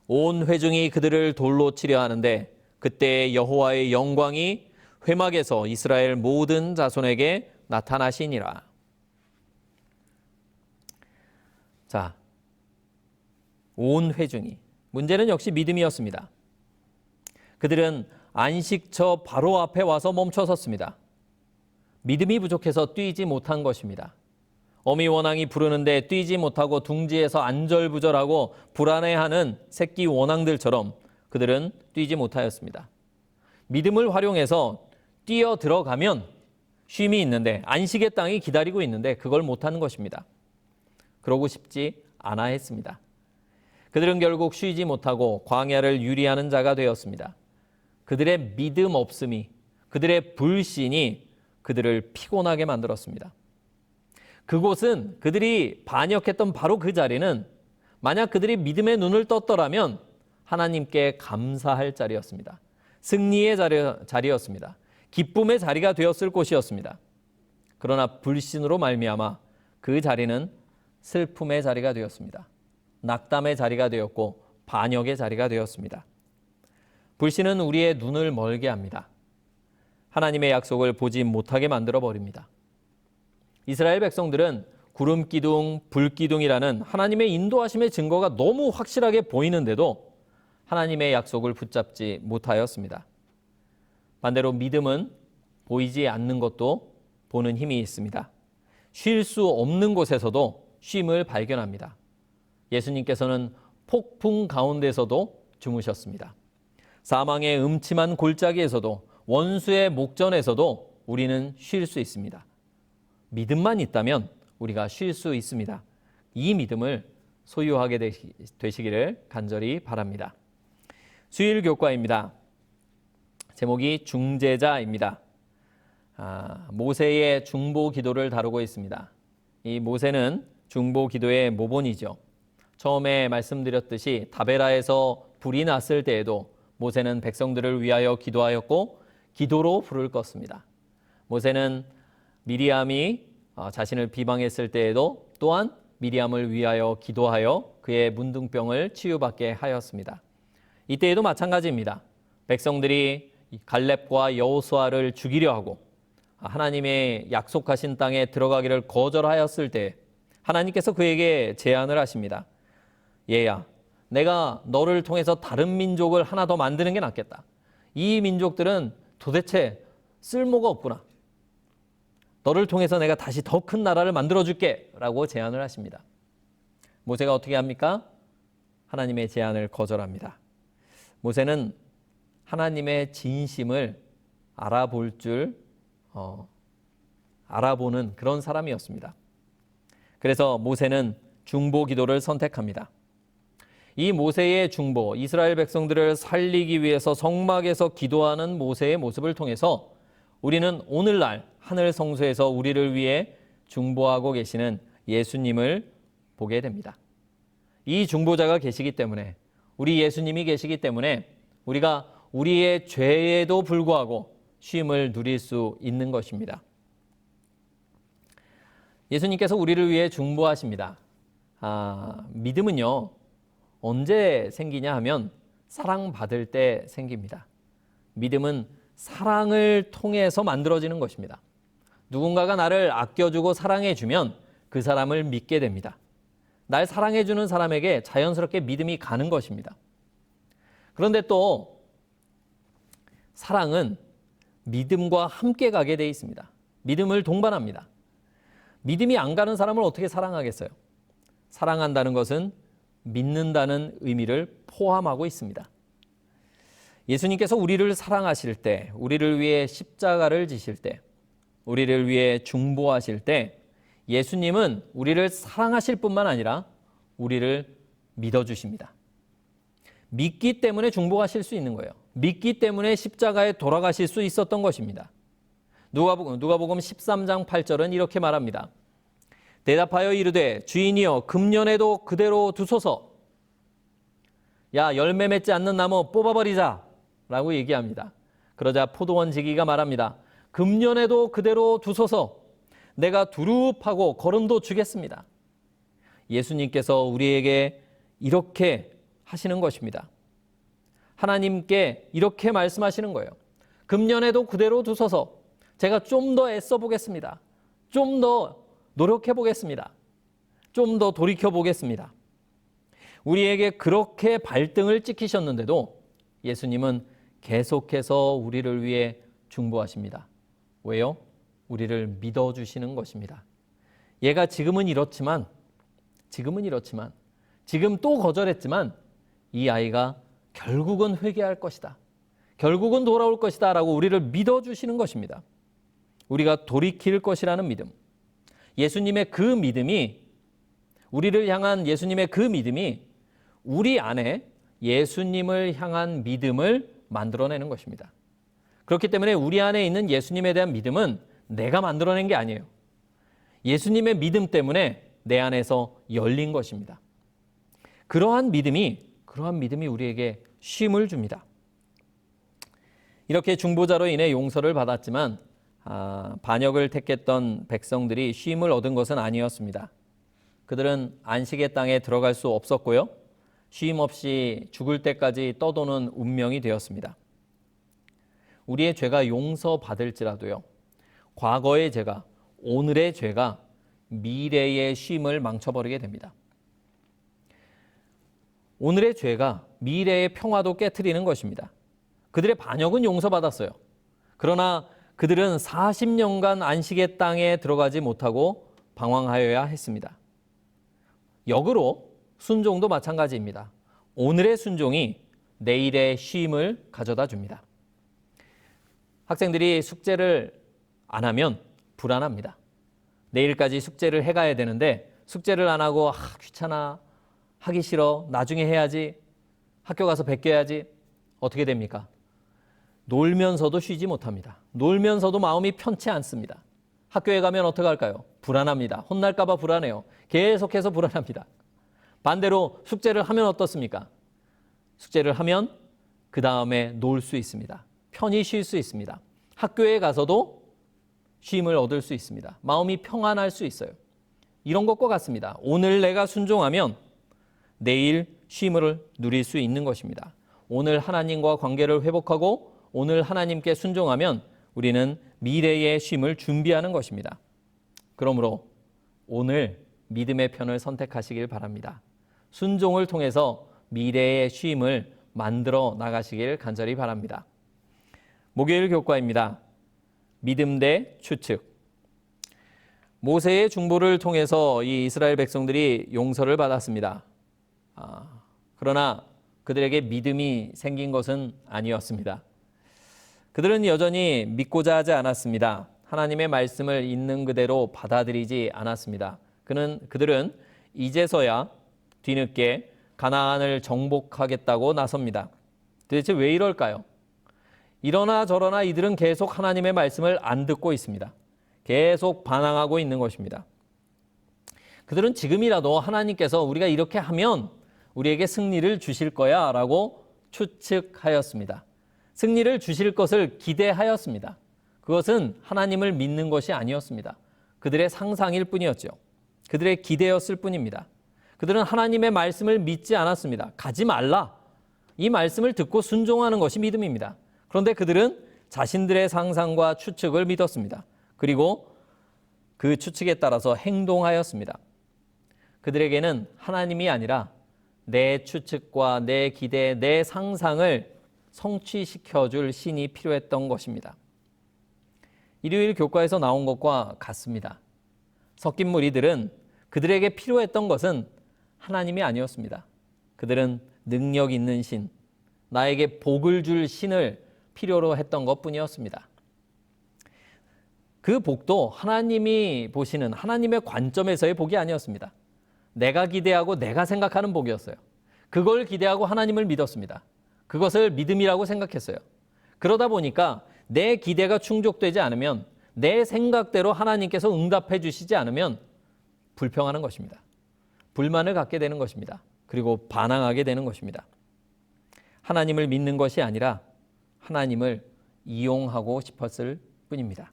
온 회중이 그들을 돌로 치려 하는데 그때 여호와의 영광이 회막에서 이스라엘 모든 자손에게 나타나시니라. 자, 온 회중이. 문제는 역시 믿음이었습니다. 그들은 안식처 바로 앞에 와서 멈춰섰습니다. 믿음이 부족해서 뛰지 못한 것입니다. 어미 원앙이 부르는데 뛰지 못하고 둥지에서 안절부절하고 불안해하는 새끼 원앙들처럼 그들은 뛰지 못하였습니다. 믿음을 활용해서 뛰어 들어가면 쉼이 있는데 안식의 땅이 기다리고 있는데 그걸 못하는 것입니다. 그러고 싶지 않아 했습니다. 그들은 결국 쉬지 못하고 광야를 유리하는 자가 되었습니다. 그들의 믿음 없음이, 그들의 불신이 그들을 피곤하게 만들었습니다. 그곳은 그들이 반역했던 바로 그 자리는 만약 그들이 믿음의 눈을 떴더라면 하나님께 감사할 자리였습니다. 승리의 자리였습니다. 기쁨의 자리가 되었을 곳이었습니다. 그러나 불신으로 말미암아 그 자리는 슬픔의 자리가 되었습니다. 낙담의 자리가 되었고 반역의 자리가 되었습니다. 불신은 우리의 눈을 멀게 합니다. 하나님의 약속을 보지 못하게 만들어 버립니다. 이스라엘 백성들은 구름 기둥, 불 기둥이라는 하나님의 인도하심의 증거가 너무 확실하게 보이는데도 하나님의 약속을 붙잡지 못하였습니다. 반대로 믿음은 보이지 않는 것도 보는 힘이 있습니다. 쉴 수 없는 곳에서도 쉼을 발견합니다. 예수님께서는 폭풍 가운데서도 주무셨습니다. 사망의 음침한 골짜기에서도 원수의 목전에서도 우리는 쉴 수 있습니다. 믿음만 있다면 우리가 쉴 수 있습니다. 이 믿음을 소유하게 되시기를 간절히 바랍니다. 수요일 교과입니다. 제목이 중재자입니다. 모세의 중보 기도를 다루고 있습니다. 이 모세는 중보 기도의 모본이죠. 처음에 말씀드렸듯이 다베라에서 불이 났을 때에도 모세는 백성들을 위하여 기도하였고 기도로 불을 껐습니다. 모세는 미리암이 자신을 비방했을 때에도 또한 미리암을 위하여 기도하여 그의 문둥병을 치유받게 하였습니다. 이때에도 마찬가지입니다. 백성들이 갈렙과 여호수아를 죽이려 하고 하나님의 약속하신 땅에 들어가기를 거절하였을 때 하나님께서 그에게 제안을 하십니다. 얘야, 내가 너를 통해서 다른 민족을 하나 더 만드는 게 낫겠다. 이 민족들은 도대체 쓸모가 없구나. 너를 통해서 내가 다시 더 큰 나라를 만들어줄게 라고 제안을 하십니다. 모세가 어떻게 합니까? 하나님의 제안을 거절합니다. 모세는 하나님의 진심을 알아볼 줄 알아보는 그런 사람이었습니다. 그래서 모세는 중보 기도를 선택합니다. 이 모세의 중보, 이스라엘 백성들을 살리기 위해서 성막에서 기도하는 모세의 모습을 통해서 우리는 오늘날 하늘 성소에서 우리를 위해 중보하고 계시는 예수님을 보게 됩니다. 이 중보자가 계시기 때문에, 우리 예수님이 계시기 때문에 우리가 우리의 죄에도 불구하고 쉼을 누릴 수 있는 것입니다. 예수님께서 우리를 위해 중보하십니다. 믿음은요, 언제 생기냐 하면 사랑받을 때 생깁니다. 믿음은 사랑을 통해서 만들어지는 것입니다. 누군가가 나를 아껴주고 사랑해주면 그 사람을 믿게 됩니다. 날 사랑해주는 사람에게 자연스럽게 믿음이 가는 것입니다. 그런데 또 사랑은 믿음과 함께 가게 돼 있습니다. 믿음을 동반합니다. 믿음이 안 가는 사람을 어떻게 사랑하겠어요? 사랑한다는 것은 믿는다는 의미를 포함하고 있습니다. 예수님께서 우리를 사랑하실 때, 우리를 위해 십자가를 지실 때, 우리를 위해 중보하실 때 예수님은 우리를 사랑하실 뿐만 아니라 우리를 믿어주십니다. 믿기 때문에 중보하실 수 있는 거예요. 믿기 때문에 십자가에 돌아가실 수 있었던 것입니다. 누가복음 13장 8절은 이렇게 말합니다. 대답하여 이르되 주인이여 금년에도 그대로 두소서. 야, 열매 맺지 않는 나무 뽑아버리자 라고 얘기합니다. 그러자 포도원 지기가 말합니다. 금년에도 그대로 두소서. 내가 두릅하고 거름도 주겠습니다. 예수님께서 우리에게 이렇게 하시는 것입니다. 하나님께 이렇게 말씀하시는 거예요. 금년에도 그대로 두소서. 제가 좀 더 애써 보겠습니다. 좀 더 노력해 보겠습니다. 좀 더 돌이켜 보겠습니다. 우리에게 그렇게 발등을 찍히셨는데도 예수님은 계속해서 우리를 위해 중보하십니다. 왜요? 우리를 믿어주시는 것입니다. 얘가 지금은 이렇지만, 지금 또 거절했지만 이 아이가 결국은 회개할 것이다. 결국은 돌아올 것이다 라고 우리를 믿어주시는 것입니다. 우리가 돌이킬 것이라는 믿음. 예수님의 그 믿음이, 우리를 향한 예수님의 그 믿음이 우리 안에 예수님을 향한 믿음을 만들어내는 것입니다. 그렇기 때문에 우리 안에 있는 예수님에 대한 믿음은 내가 만들어낸 게 아니에요. 예수님의 믿음 때문에 내 안에서 열린 것입니다. 그러한 믿음이 우리에게 쉼을 줍니다. 이렇게 중보자로 인해 용서를 받았지만 반역을 택했던 백성들이 쉼을 얻은 것은 아니었습니다. 그들은 안식의 땅에 들어갈 수 없었고요. 쉼 없이 죽을 때까지 떠도는 운명이 되었습니다. 우리의 죄가 용서받을지라도요, 과거의 죄가, 오늘의 죄가 미래의 쉼을 망쳐버리게 됩니다. 오늘의 죄가 미래의 평화도 깨트리는 것입니다. 그들의 반역은 용서받았어요. 그러나 그들은 40년간 안식의 땅에 들어가지 못하고 방황하여야 했습니다. 역으로 순종도 마찬가지입니다. 오늘의 순종이 내일의 쉼을 가져다 줍니다. 학생들이 숙제를 안 하면 불안합니다. 내일까지 숙제를 해가야 되는데 숙제를 안 하고 귀찮아, 하기 싫어, 나중에 해야지, 학교 가서 베껴야지. 어떻게 됩니까? 놀면서도 쉬지 못합니다. 놀면서도 마음이 편치 않습니다. 학교에 가면 어떻게 할까요? 불안합니다. 혼날까 봐 불안해요. 계속해서 불안합니다. 반대로 숙제를 하면 어떻습니까? 숙제를 하면 그 다음에 놀 수 있습니다. 편히 쉴 수 있습니다. 학교에 가서도 쉼을 얻을 수 있습니다. 마음이 평안할 수 있어요. 이런 것과 같습니다. 오늘 내가 순종하면 내일 쉼을 누릴 수 있는 것입니다. 오늘 하나님과 관계를 회복하고 오늘 하나님께 순종하면 우리는 미래의 쉼을 준비하는 것입니다. 그러므로 오늘 믿음의 편을 선택하시길 바랍니다. 순종을 통해서 미래의 쉼을 만들어 나가시길 간절히 바랍니다. 목요일 교과입니다. 믿음 대 추측. 모세의 중보를 통해서 이 이스라엘 백성들이 용서를 받았습니다. 그러나 그들에게 믿음이 생긴 것은 아니었습니다. 그들은 여전히 믿고자 하지 않았습니다. 하나님의 말씀을 있는 그대로 받아들이지 않았습니다. 그들은 이제서야 뒤늦게 가나안을 정복하겠다고 나섭니다. 도대체 왜 이럴까요? 이러나 저러나 이들은 계속 하나님의 말씀을 안 듣고 있습니다. 계속 반항하고 있는 것입니다. 그들은 지금이라도 하나님께서 우리가 이렇게 하면 우리에게 승리를 주실 거야 라고 추측하였습니다. 승리를 주실 것을 기대하였습니다. 그것은 하나님을 믿는 것이 아니었습니다. 그들의 상상일 뿐이었죠. 그들의 기대였을 뿐입니다. 그들은 하나님의 말씀을 믿지 않았습니다. 가지 말라. 이 말씀을 듣고 순종하는 것이 믿음입니다. 그런데 그들은 자신들의 상상과 추측을 믿었습니다. 그리고 그 추측에 따라서 행동하였습니다. 그들에게는 하나님이 아니라 내 추측과 내 기대, 내 상상을 성취시켜줄 신이 필요했던 것입니다. 일요일 교과에서 나온 것과 같습니다. 섞인 무리들은 그들에게 필요했던 것은 하나님이 아니었습니다. 그들은 능력 있는 신, 나에게 복을 줄 신을 필요로 했던 것뿐이었습니다. 그 복도 하나님이 보시는 하나님의 관점에서의 복이 아니었습니다. 내가 기대하고 내가 생각하는 복이었어요. 그걸 기대하고 하나님을 믿었습니다. 그것을 믿음이라고 생각했어요. 그러다 보니까 내 기대가 충족되지 않으면, 내 생각대로 하나님께서 응답해 주시지 않으면 불평하는 것입니다. 불만을 갖게 되는 것입니다. 그리고 반항하게 되는 것입니다. 하나님을 믿는 것이 아니라 하나님을 이용하고 싶었을 뿐입니다.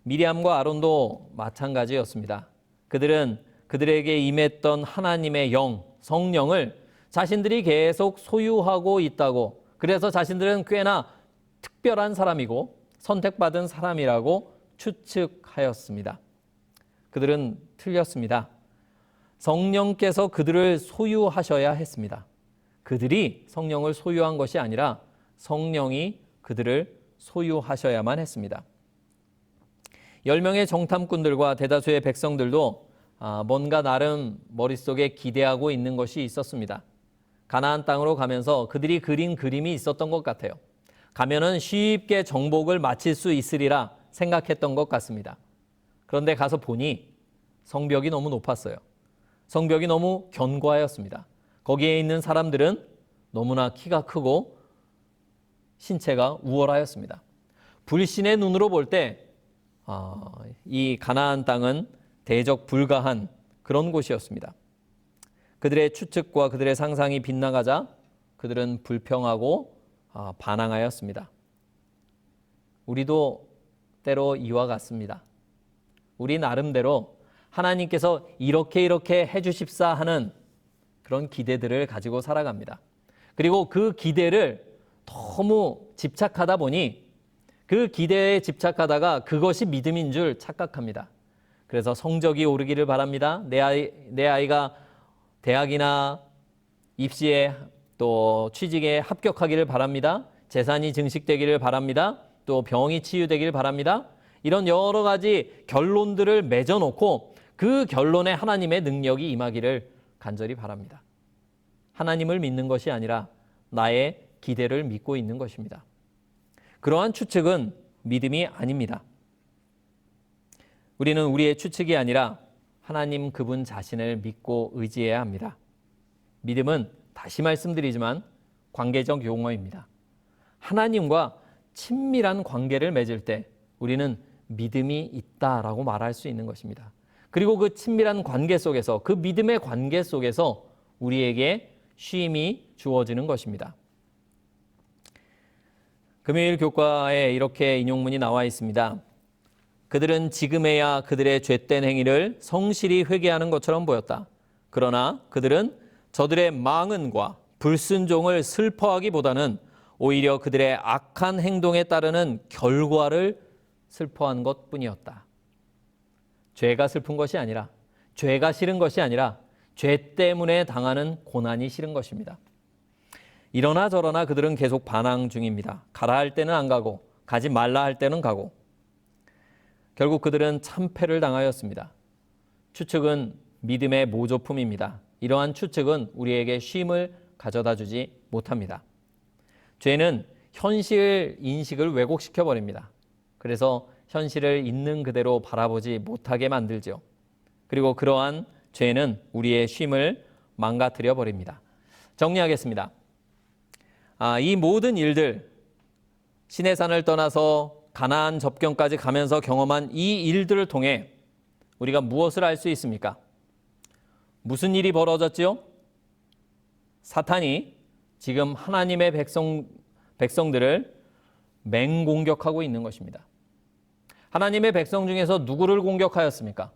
미리암과 아론도 마찬가지였습니다. 그들은 그들에게 임했던 하나님의 영, 성령을 자신들이 계속 소유하고 있다고, 그래서 자신들은 꽤나 특별한 사람이고 선택받은 사람이라고 추측하였습니다. 그들은 틀렸습니다. 성령께서 그들을 소유하셔야 했습니다. 그들이 성령을 소유한 것이 아니라 성령이 그들을 소유하셔야만 했습니다. 10명의 정탐꾼들과 대다수의 백성들도 뭔가 나름 머릿속에 기대하고 있는 것이 있었습니다. 가나안 땅으로 가면서 그들이 그린 그림이 있었던 것 같아요. 가면은 쉽게 정복을 마칠 수 있으리라 생각했던 것 같습니다. 그런데 가서 보니 성벽이 너무 높았어요. 성벽이 너무 견고하였습니다. 거기에 있는 사람들은 너무나 키가 크고 신체가 우월하였습니다. 불신의 눈으로 볼 때 이 가나안 땅은 대적 불가한 그런 곳이었습니다. 그들의 추측과 그들의 상상이 빗나가자 그들은 불평하고 반항하였습니다. 우리도 때로 이와 같습니다. 우리 나름대로 하나님께서 이렇게 해주십사 하는 그런 기대들을 가지고 살아갑니다. 그리고 그 기대를 너무 집착하다 보니 그 기대에 집착하다가 그것이 믿음인 줄 착각합니다. 그래서 성적이 오르기를 바랍니다. 내 아이가 대학이나 입시에 또 취직에 합격하기를 바랍니다. 재산이 증식되기를 바랍니다. 또 병이 치유되기를 바랍니다. 이런 여러 가지 결론들을 맺어놓고 그 결론에 하나님의 능력이 임하기를 간절히 바랍니다. 하나님을 믿는 것이 아니라 나의 기대를 믿고 있는 것입니다. 그러한 추측은 믿음이 아닙니다. 우리는 우리의 추측이 아니라 하나님 그분 자신을 믿고 의지해야 합니다. 믿음은 다시 말씀드리지만 관계적 용어입니다. 하나님과 친밀한 관계를 맺을 때 우리는 믿음이 있다라고 말할 수 있는 것입니다. 그리고 그 친밀한 관계 속에서, 그 믿음의 관계 속에서 우리에게 쉼이 주어지는 것입니다. 금요일 교과에 이렇게 인용문이 나와 있습니다. 그들은 지금에야 그들의 죄된 행위를 성실히 회개하는 것처럼 보였다. 그러나 그들은 저들의 망언과 불순종을 슬퍼하기보다는 오히려 그들의 악한 행동에 따르는 결과를 슬퍼한 것뿐이었다. 죄가 슬픈 것이 아니라, 죄가 싫은 것이 아니라 죄 때문에 당하는 고난이 싫은 것입니다. 이러나 저러나 그들은 계속 반항 중입니다. 가라 할 때는 안 가고 가지 말라 할 때는 가고 결국 그들은 참패를 당하였습니다. 추측은 믿음의 모조품입니다. 이러한 추측은 우리에게 쉼을 가져다 주지 못합니다. 죄는 현실 인식을 왜곡시켜 버립니다. 그래서 현실을 있는 그대로 바라보지 못하게 만들죠. 그리고 그러한 죄는 우리의 쉼을 망가뜨려 버립니다. 정리하겠습니다. 이 모든 일들, 시내산을 떠나서 가나안 접경까지 가면서 경험한 이 일들을 통해 우리가 무엇을 알 수 있습니까? 무슨 일이 벌어졌지요? 사탄이 지금 하나님의 백성들을 맹공격하고 있는 것입니다. 하나님의 백성 중에서 누구를 공격하였습니까?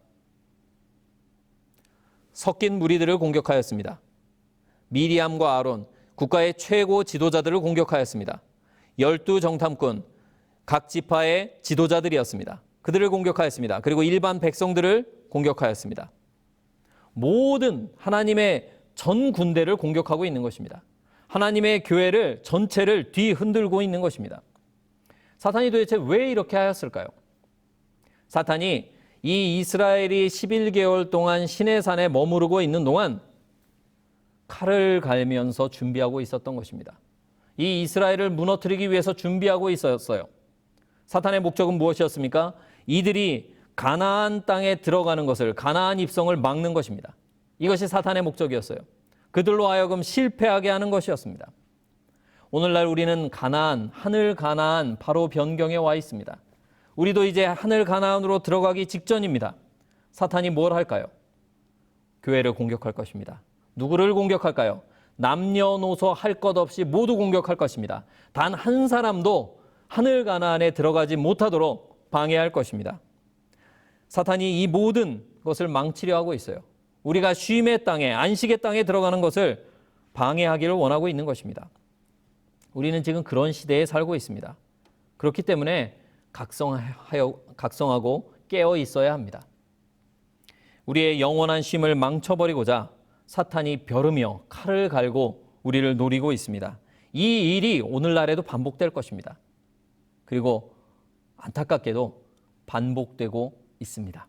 섞인 무리들을 공격하였습니다. 미리암과 아론, 국가의 최고 지도자들을 공격하였습니다. 12 정탐꾼, 각 지파의 지도자들이었습니다. 그들을 공격하였습니다. 그리고 일반 백성들을 공격하였습니다. 모든 하나님의 전 군대를 공격하고 있는 것입니다. 하나님의 교회를 전체를 뒤흔들고 있는 것입니다. 사탄이 도대체 왜 이렇게 하였을까요? 사탄이 이 이스라엘이 11개월 동안 시내산에 머무르고 있는 동안 칼을 갈면서 준비하고 있었던 것입니다. 이 이스라엘을 무너뜨리기 위해서 준비하고 있었어요. 사탄의 목적은 무엇이었습니까? 이들이 가나안 땅에 들어가는 것을, 가나안 입성을 막는 것입니다. 이것이 사탄의 목적이었어요. 그들로 하여금 실패하게 하는 것이었습니다. 오늘날 우리는 가나안, 하늘 가나안 바로 변경에 와 있습니다. 우리도 이제 하늘 가나안으로 들어가기 직전입니다. 사탄이 뭘 할까요? 교회를 공격할 것입니다. 누구를 공격할까요? 남녀노소 할 것 없이 모두 공격할 것입니다. 단 한 사람도 하늘 가나안에 들어가지 못하도록 방해할 것입니다. 사탄이 이 모든 것을 망치려 하고 있어요. 우리가 쉼의 땅에, 안식의 땅에 들어가는 것을 방해하기를 원하고 있는 것입니다. 우리는 지금 그런 시대에 살고 있습니다. 그렇기 때문에 각성하고 깨어 있어야 합니다. 우리의 영원한 쉼을 망쳐버리고자 사탄이 벼르며 칼을 갈고 우리를 노리고 있습니다. 이 일이 오늘날에도 반복될 것입니다. 그리고 안타깝게도 반복되고 있습니다.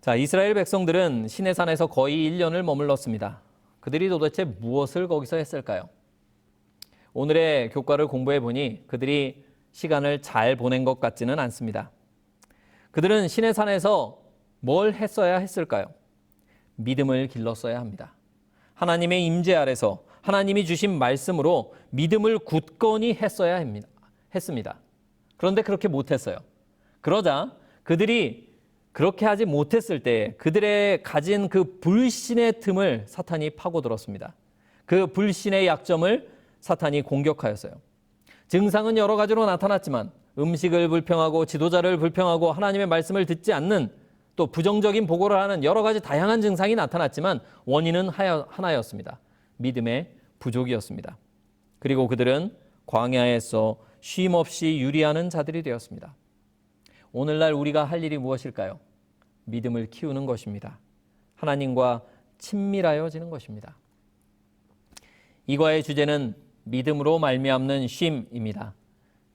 자, 이스라엘 백성들은 시내산에서 거의 1년을 머물렀습니다. 그들이 도대체 무엇을 거기서 했을까요? 오늘의 교과를 공부해 보니 그들이 시간을 잘 보낸 것 같지는 않습니다. 그들은 시내산에서 뭘 했어야 했을까요? 믿음을 길렀어야 합니다. 하나님의 임재 아래서 하나님이 주신 말씀으로 믿음을 굳건히 했어야 했습니다. 그런데 그렇게 못했어요. 그러자 그들이 그렇게 하지 못했을 때 그들의 가진 그 불신의 틈을 사탄이 파고들었습니다. 그 불신의 약점을 사탄이 공격하였어요. 증상은 여러 가지로 나타났지만 음식을 불평하고 지도자를 불평하고 하나님의 말씀을 듣지 않는 또 부정적인 보고를 하는 여러 가지 다양한 증상이 나타났지만 원인은 하나였습니다. 믿음의 부족이었습니다. 그리고 그들은 광야에서 쉼 없이 유리하는 자들이 되었습니다. 오늘날 우리가 할 일이 무엇일까요? 믿음을 키우는 것입니다. 하나님과 친밀하여지는 것입니다. 이과의 주제는 믿음으로 말미암는 쉼입니다.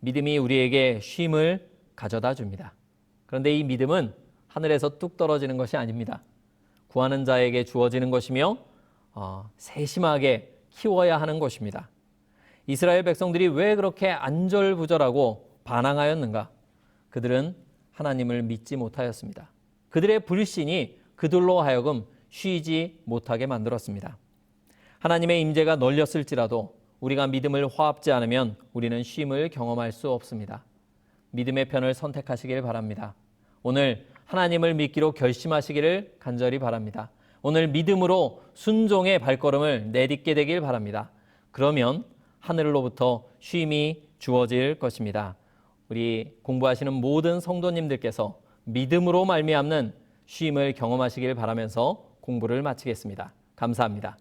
믿음이 우리에게 쉼을 가져다 줍니다. 그런데 이 믿음은 하늘에서 뚝 떨어지는 것이 아닙니다. 구하는 자에게 주어지는 것이며 세심하게 키워야 하는 것입니다. 이스라엘 백성들이 왜 그렇게 안절부절하고 반항하였는가? 그들은 하나님을 믿지 못하였습니다. 그들의 불신이 그들로 하여금 쉬지 못하게 만들었습니다. 하나님의 임재가 널렸을지라도 우리가 믿음을 화합지 않으면 우리는 쉼을 경험할 수 없습니다. 믿음의 편을 선택하시길 바랍니다. 오늘 하나님을 믿기로 결심하시기를 간절히 바랍니다. 오늘 믿음으로 순종의 발걸음을 내딛게 되길 바랍니다. 그러면 하늘로부터 쉼이 주어질 것입니다. 우리 공부하시는 모든 성도님들께서 믿음으로 말미암는 쉼을 경험하시길 바라면서 공부를 마치겠습니다. 감사합니다.